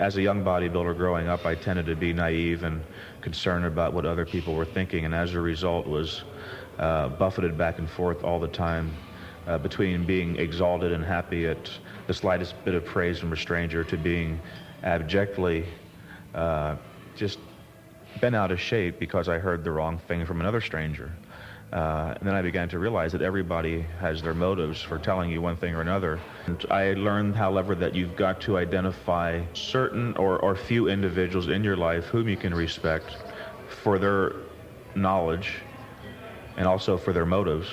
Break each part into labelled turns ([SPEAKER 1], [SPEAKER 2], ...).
[SPEAKER 1] As a young bodybuilder growing up, I tended to be naive and concerned about what other people were thinking, and as a result was buffeted back and forth all the time between being exalted and happy at the slightest bit of praise from a stranger to being abjectly just bent out of shape because I heard the wrong thing from another stranger. And then I began to realize that everybody has their motives for telling you one thing or another. And I learned, however, that you've got to identify certain or few individuals in your life whom you can respect for their knowledge and also for their motives,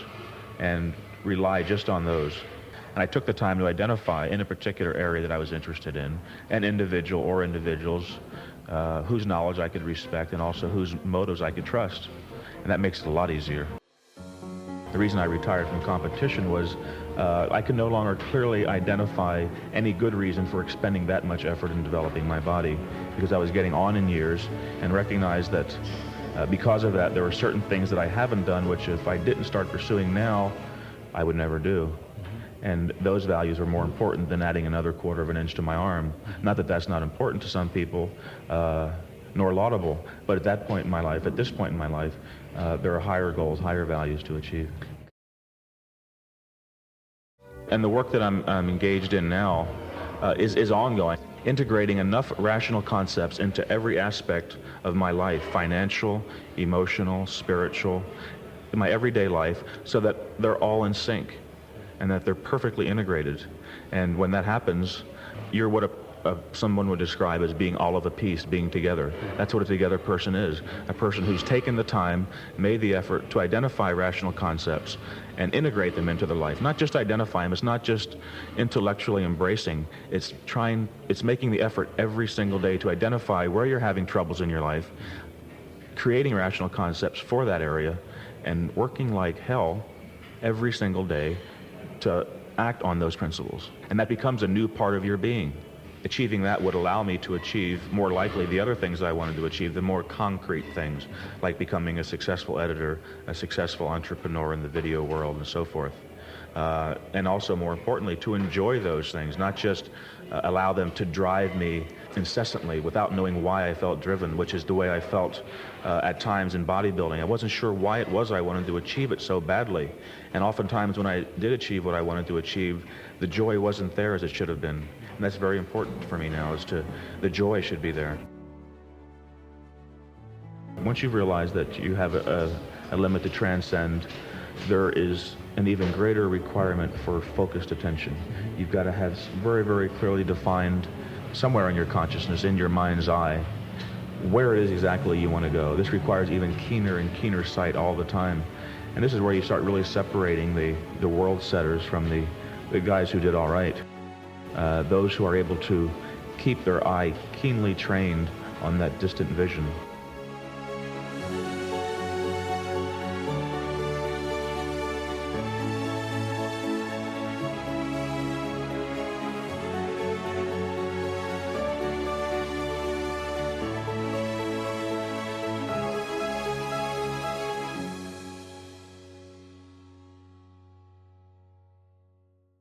[SPEAKER 1] and rely just on those. And I took the time to identify in a particular area that I was interested in an individual or individuals whose knowledge I could respect and also whose motives I could trust. And that makes it a lot easier. The reason I retired from competition was I could no longer clearly identify any good reason for expending that much effort in developing my body, because I was getting on in years and recognized that because of that there were certain things that I haven't done which if I didn't start pursuing now, I would never do. And those values were more important than adding another quarter of an inch to my arm. Not that that's not important to some people, nor laudable, but at that point in my life, at this point in my life, there are higher goals, higher values to achieve. And the work that I'm engaged in now is ongoing, integrating enough rational concepts into every aspect of my life, financial, emotional, spiritual, in my everyday life, so that they're all in sync and that they're perfectly integrated. And when that happens, you're what someone would describe as being all of a piece, being together. That's what a together person is. A person who's taken the time, made the effort to identify rational concepts and integrate them into their life. Not just identify them, it's not just intellectually embracing, it's making the effort every single day to identify where you're having troubles in your life, creating rational concepts for that area, and working like hell every single day to act on those principles. And that becomes a new part of your being. Achieving that would allow me to achieve more likely the other things I wanted to achieve, the more concrete things, like becoming a successful editor, a successful entrepreneur in the video world, and so forth. And also, more importantly, to enjoy those things, not just allow them to drive me incessantly without knowing why I felt driven, which is the way I felt at times in bodybuilding. I wasn't sure why it was I wanted to achieve it so badly. And oftentimes when I did achieve what I wanted to achieve, the joy wasn't there as it should have been. And that's very important for me now, the joy should be there. Once you've realized that you have a limit to transcend, there is an even greater requirement for focused attention. You've got to have very, very clearly defined somewhere in your consciousness, in your mind's eye, where it is exactly you want to go. This requires even keener and keener sight all the time. And this is where you start really separating the world setters from the guys who did all right. Those who are able to keep their eye keenly trained on that distant vision.